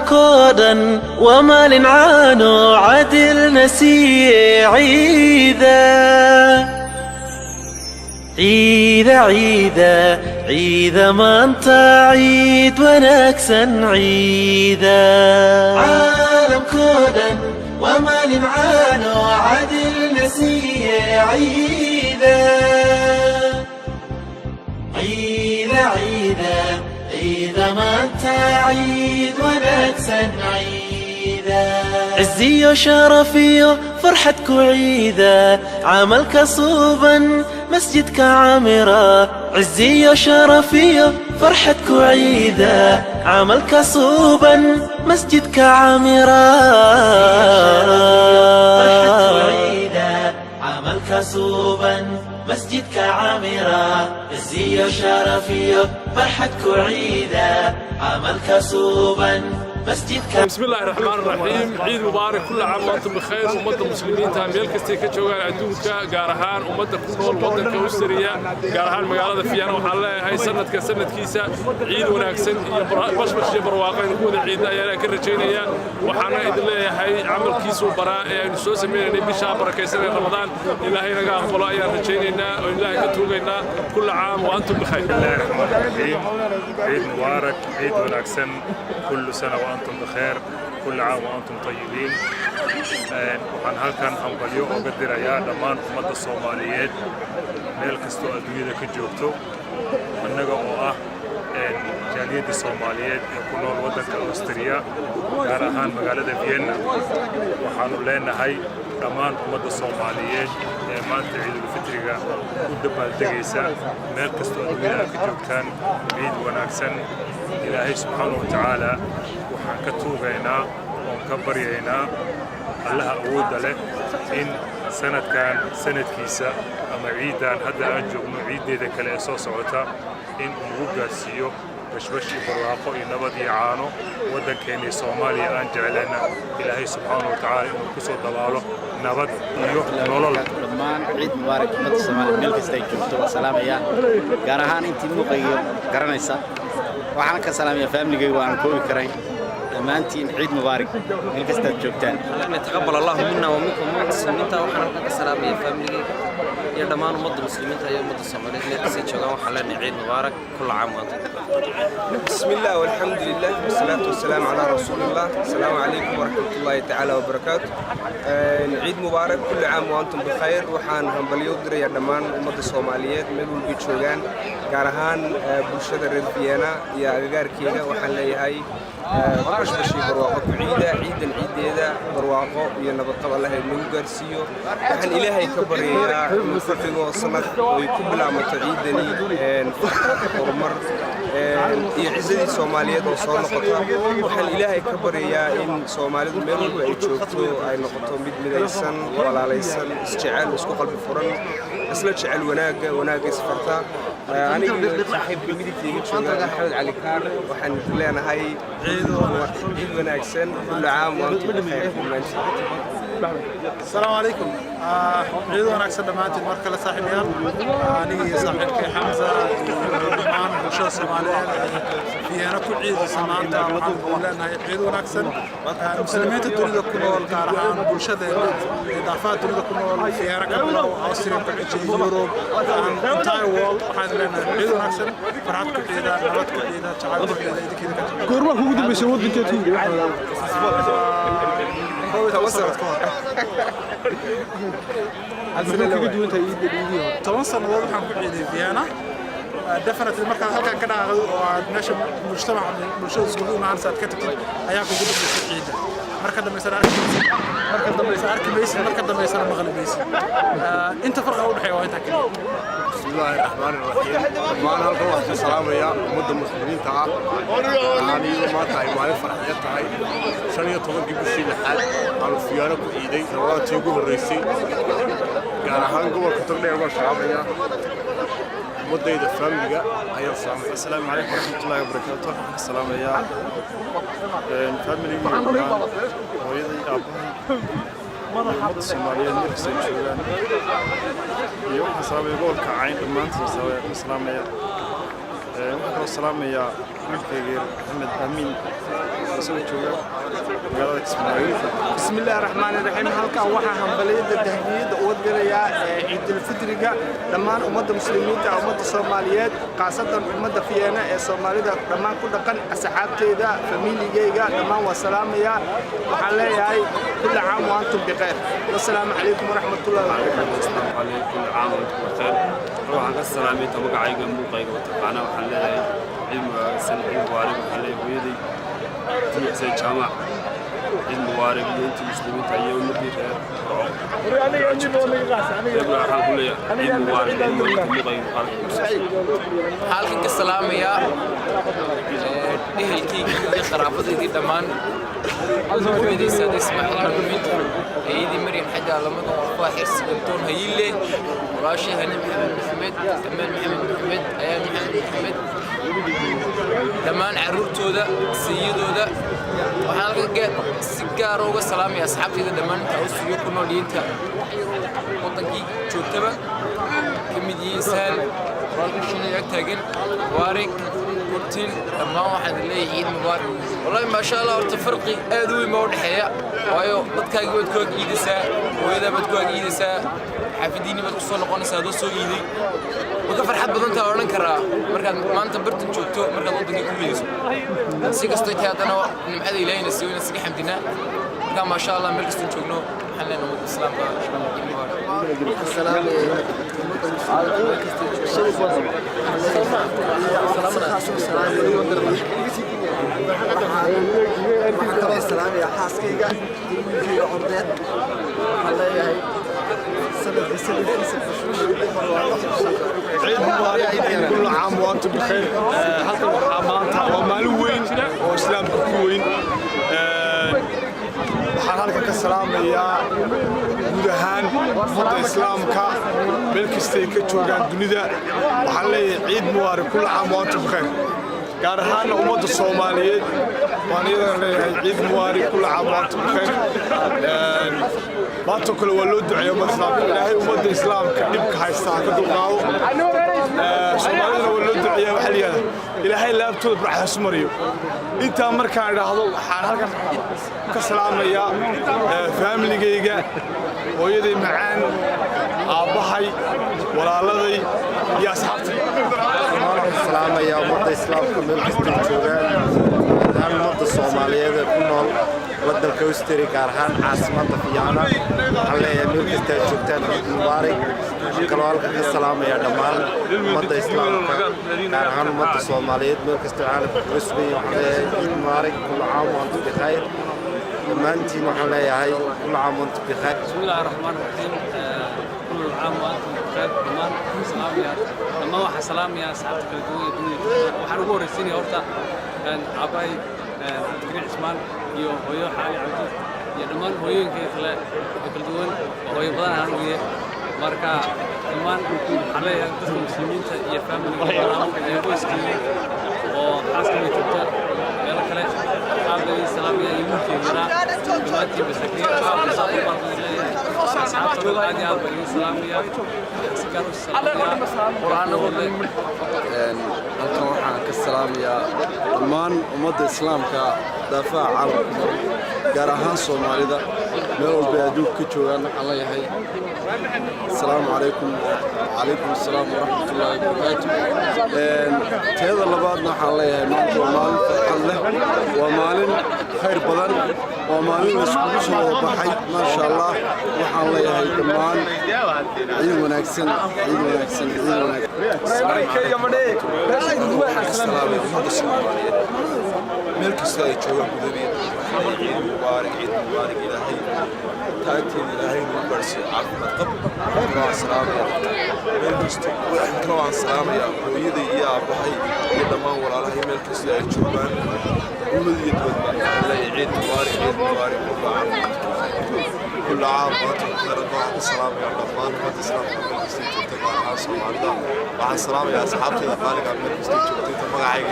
كودا ومال عانو عدل نسي عيدا عيدا عيدا عيدا ما انت عيد ونكسن عيدا عالم كودا ومال عانو عدل نسي عيدا عيدا عيدا عيدا ما انت عيد ونكسن عيدا عزي وشرفي فرحتك عيدا عملك صوبا مسجدك عامرة عزي وشرفي فرحتك عيدا عملك صوبا مسجدك عامرة عملك صوبا مسجدك عامرة عزي وشرفي فرحتك عيدا عملك صوبا مسجدك. بسم الله الرحمن الرحيم. عيد مبارك كل عام وانتم بخير. أمة المسلمين مeel kastay ka joogaan adduunka gaar ahaan ummadda ku nool waddanka Australia gaar ahaan magaalada Vienna waxaan leeyahay sanadkiisa ciid wanaagsan iyo bashbash iyo barwaaqo in ku wada ciidna ayaan ka rajaynayaa waxaana idin leeyahay camalkiisu baraa ee aynu soo sameeynay bisha barakeysan ee Ramadaan ilaahay naga aqbalo ayaan rajaynaynaa oo ilaahay ka tuugaynaa كل عام وانتم بخير. بسم الله الرحمن الرحيم. عيد مبارك عيد wanaagsan كل سنة وأنتم بخير كل عام وأنتم طيبين. waxaan halkan hambalyo uga dirayaa dhammaan ummadda Soomaaliyeed meel kastoo adduunyada ka joogto annaga oo ah jaaliyadda Soomaaliyeed ee ku nool waddanka Australia gaar ahaan magaalada Vienna waxaanu leenahay dhammaan ummadda Soomaaliyeed ee maanta ciidul fitriga u dabaaldegaysa meel kastoo adduunyada ka joogtaan ciid wanaagsan ilaahay subxaanahu wa tacaala waxaan ka tuugaynaa oon ka baryaynaa allaha awoodda leh in sanadkan sanadkiisa ama ciidan hadda aan joogno ciideeda kale ee soo socota in uu nagu gaarsiiyo bashbash iyo barwaaqo iyo nabad iyo caano waddankeena Soomaaliya aan jeclayna ilaahay subxaanahu wa tacaala inuu ku soo dabaalo nabad iyo nolol. dhammaan ciid mubaarak ummadda Soomaaliyeed meel kasta ay joogto salaamaya gaar ahaan intii muuqayo garanaysa waxaan ka salaamayaa family-gayga waan koobi karay dhammaantiin ciid mubaarak meel kasta aad joogtaan. تقبل الله منا ومنكم من المسلمين وحنا السلام يا فاميلي يا دمان ummadda muslimiinta iyo ummadda Soomaaliyeed meel kasta joogaan waxaan leenahay ciid mubaarak كل عام وانتم بسم الله والحمد لله والصلاة والسلام على رسول الله. السلام عليكم ورحمة الله تعالى وبركاته. عيد مبارك كل عام وأنتم بخير. وحان همبليو دريا دمان ummadda Soomaaliyeed meel walba joogaan gaar ahaan bulshada reer Vienna iyo agagaarkeeda waxaan leeyahay bashbashi barwaaqo ku ciidan ciideeda barwaaqo iyo nabad qab Allah inuu gaarsiiyo waxaan ilaahay ka baryayaa inuu ka dhigo sanad ay ku bilaabato ciidani horumar iyo ciidadii Soomaaliyeed oo soo noqota waxaan ilaahay ka baryayaa in Soomaalidu meel walba ay joogto ay noqoto mid midaysan walaalaysan isjecel isku qalbi furan isla jecel wanaaga isfarta aniga saaxiibka midigtayga jooga Maxamed Cali Kaar waxaan leenahay ciid wanaagsan كل عام وأنتم بخير. السلام عليكم. عيد wanaagsan dhammaantiin mar kale saaxiibayaal aniga saaxiibkay Xamza dhammaan bulshada Soomaaliyeed Vienna ku ciidaysa maanta waxaan leenahay ciid wanaagsan muslimiinta dunida ku nool gaar ahaan bulshadeena daafaha dunida ku nool Vienna ka bilow Austria ka ciiday Europe entire world waxaan leenahay ciid wanaagsan farxad ku ciida nabad ku ciida jacayl ku ciida idinkeeda ka jiro goorma kugu dambeysay waddankeed ku toban sannadood waxaan ku ciiday Vienna definitely markaan halkan ka dhaqaaqay oo aad meesha mujtamaca bulshada iskugu imaanaysa aad ka tagtid ayaa kugu dambeysay ciida marka dambeysana arki maysid marka dambeysana maqli maysid inta farqa u dhaxeeya waa inta kale. بسم الله الرحمن الرحيم. دمان halkan waxaan ka salaamayaa ummadda muslimiinta ah aniga maanta ay maalin farxad tahay 15 bishii lixaad aan Vienna ku ciiday Ramadaankii ugu horeysay gaar ahaan gobolka Togdheer baan salaamayaa ummadayda family-ga ayaan salaamay. Assalaamu calaykum waraxmatullaahi wabarakaatuh. Salaamayaa family-ga hooyaday aabahay ummadda Soomaaliyeed meel kasta joogaan iyo waxaan salaamayaa gobolka Cayn dhammaantiin salaamaya waxaan salaamayaa محمد أمين بسم الله الرحمن الرحيم halka waxa hambaliyada tahniida oo diraya Eid al-Fidriga dhamaan ummadda muslimiinta ummadda Soomaaliyeed qaasatan ummadda Fiyeena ee Soomaalida dhamaan ku dhaqan asxaabteeda familigeyga dhamaan waa salaamaya waxaan leeyahay kullu caam wa antum biqayr wassalaamu calaykum waraxmatullaahi wabarakaatuh السلام عليكم كل عام وانتم بخير روح السلامي تبقى موقعي وتقانا waxaan leeyahay ilmu sanad mubaarak waxaan leeyahay hooyadii تنسى جامع الموارد اللي انت مسلمين تعيون مدير يبقى الحمد لله الموارد halkan ka salaamaya ehelkii iyo qaraabadii dhamaan hooyadiisa Ismaaciil Maxamed eedii Maryam Xaja lamada waa xirsi galtoon hayile walaashii Hani Maxamed Kamal Maxamed Ayaan Maxamed dhamaan caruurtooda siyadooda waxaan halkan si gaar ah uga salaamaya asxaabtayda dhamaan inta u suuq ku nooliinta wadankii joogtaba kamid yihiin والله يكتاجن وارك كورتين لما واحد اللي يعيد مبارك والله ما شاء الله ارتفرقي ادوي ما ودحيا وايو dadkaaga wad ku agiidisa hooyada bad ku agiidisa xafidiini bad ku soo noqonaysa dad soo iiday wada farxad badan taa oran karaa markaad maanta bartan joogto markaad wadanka ku miiso si kastoo ay taadana nimcada Ilaahay si weyn isaga xamdina marka ma sha Allah meel kasta joogno waxaan leenahay ummadda islaamka السلام السلام يا حاسكيغا في عمرات الله عيد مبارك كل عام وانتم بخير halkan waxa maanta waa maalin weyn oo islaamka ku weyn waxaan halkan ka salaamayaa guud ahaan ummadda islaamka meel kasta ay ka joogaan dunida waxaan leeyahay ciid mubaarak kul caam wa antum bikhair gaar ahaan ummadda Soomaaliyeed waan idin leeyahay ciid mubaarak kul caam wa antum bikhair maanta kale waa loo duceeyo islaamka ilaahay ummadda islaamka dhibka haysta ka dulqaado Soomaalida waa loo duceeyo waxa la yiraahdaa ilaahay laabtooda barxas mariyo inta markaan idhaahdo waxaan halkan ka salaamayaa familigeyga hooyaday macaan aabahay walaaladay iyo asxaabtay waxaan salaamayaa ummadda islaamka meel kasta joogaan dhammaan ummadda Soomaaliyeed ku nool waddanka Australia gaar ahaan caasimadda Fiyaana waxaan leeyahay meel kasta joogtaan ciid mubaarak kaloo halka ka salaamayaa dhammaan ummadda islaamka gaar ahaan ummadda Soomaaliyeed meel kasta caalamka ku sugan waxaan leeyahay ciid mubaarak kul caam wa antum bikhair dhammaantiin waxaan leeyahay kul caam wa antum bikhair bismillaahi raxmaani raxiim kul caam wa antum bikhair dhammaan waxaan salaamayaa asxaabta kala duwan ee dunida waxaan ugu horeysiinayaa horta aabbahay Abdikariin Cismaan iyo hooyo Xaali Cabdi iyo dhammaan hooyooyinka kale ee kala duwan oo hooyo badan aan ogeeyay marka dhammaan waxaan leeyahay dadka muslimiinta iyo familiga iyo qoyskii oo xaaska ay joogta meel kale aabbahay salaamaya iyo wiilkeeda dhammaantiin basakiin aabbahay asxaabta aad iyo aad baan salaamaya si gaar ah salaamaya quraanna waday halkan waxaan ka salaamayaa dhammaan ummadda islaamka daafaca caalamka gaar ahaan Soomaalida meel walba adduunka ka joogaan waxaan leeyahay assalaamu calaykum وعليكم السلام ورحمة الله وبركاته تهذا اللباد نحن الله مالك ومال فرحان له ومال خير بدن ومال نسكوش وضحي ما شاء الله وحان الله هاي كمان عيد ونكسن عيد ونكسن عيد ونكسن ملك السيد شوان مدبين عيد مبارك عيد مبارك إلهي تأتي إلهي من برسي عافمة قبل كروان سلام يا ملك استقبل كروان سلام يا ويدي يا أبوحي يدمان ولا الله ملك السيد شوان أمدي يتوضأ عيد مبارك عيد مبارك كل عام وأنتم بخير الله السلام يا رمضان وأنت السلام عليكم استيجوا تبع حاصل معنا مع السلام يا أصحابتي الخالق عبد استيجوا تبع عيد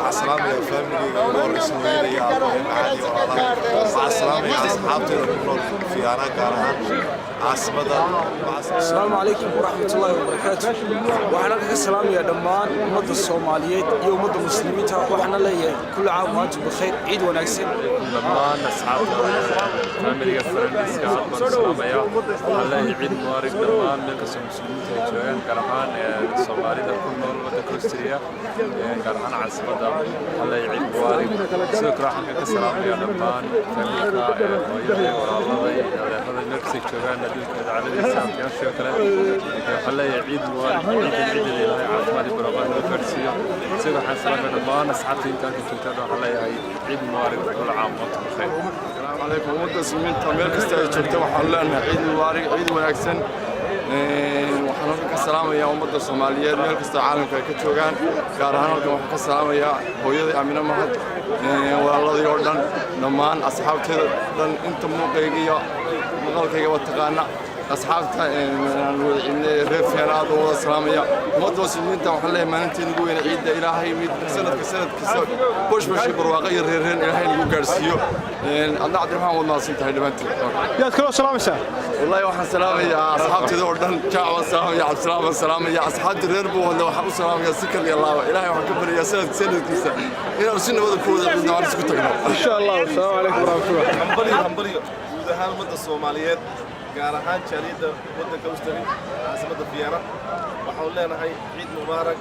مع السلام يا فاميلي ورسولي يا معالي والله مع السلام يا أصحابتي في أنا كارهان عاصمة السلام عليكم ورحمة الله وبركاته وحنا السلام يا دمان أمد الصوماليين يا أمد المسلمين وحنا لي كل عام وأنتم بخير عيد ونكسر دمان أصحاب فاميلي فرنسيس كعب السلام يا الله عيد مبارك دمان ملك المسلمين تجوان كرهان الصومالي ده كل نور وتكريستيا كرهان عاصمة الله عيد مبارك شكرا حقك السلام يا دمان فاميلي والله هذا المكسيك تجوان نديك على الإنسان يا شكرا الله عيد مبارك عيد الله عافمة بربان الفرسية سيدنا حسنا من الله أصحابتي كانت تتابع الله عيد مبارك كل عام وأنتم بخير. السلام عليكم أمد المسلمين مeel kasta ay joogto waxaan leenahay ciid mubaarak ciid wanaagsan waxaan halka ka salaamayaa ummadda Soomaaliyeed meel kasta caalamka ay ka joogaan gaar ahaan halkan waxaan ka salaamayaa hooyaday Aamina Mahad walaaladii oo dhan dhammaan asxaabteeda dhan inta muuqayga iyo maqalkayga wada taqaana asxaabta reer Fiyaanaad oo wada salaamaya ummadda muslimiinta waxaan leeyahay maalintii ugu weyn ciidda Ilaahay mid sanadkiisa bosh barwaaqo iyo reereen Ilaahay lagu gaarsiiyo adna Cabdiraxmaan wad maasantahay dhamaantiin yaad kala salaamaysaa wallahi waxaan salaamayaa asxaabteeda oo dhan jacwa salaamaya Cabdiraxmaan salaamaya asxaabta reer Buuhoodle waxaan u salaamayaa si kaliya laaba Ilaahay waxaan ka baryaa sanadkiisa inaan si nabad ku wada ciidno aan isku tagno insha Allah assalaamu alaykum warahmatullahi hambaliyo guud ahaan ummadda Soomaaliyeed gaar ahaan jaaliyadda waddanka Australia caasimada Fiyaana waxaan leenahay ciid mubaarak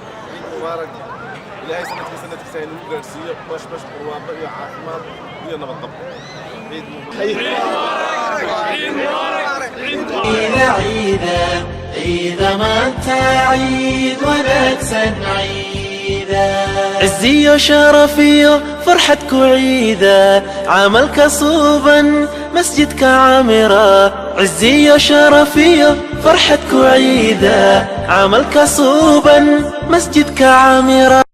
ilaahay sanadkiisa inuu gaarsiiyo bash barwaaqo iyo caafimaad iyo nabad qab ciid مبارك عيد ما انت عيد ونكسن عيدا عزي وشرفي فرحتك عيدا عملك صوبا مسجدك عامرة عزي وشرفي فرحتك عيدا عملك صوبا مسجدك عامرة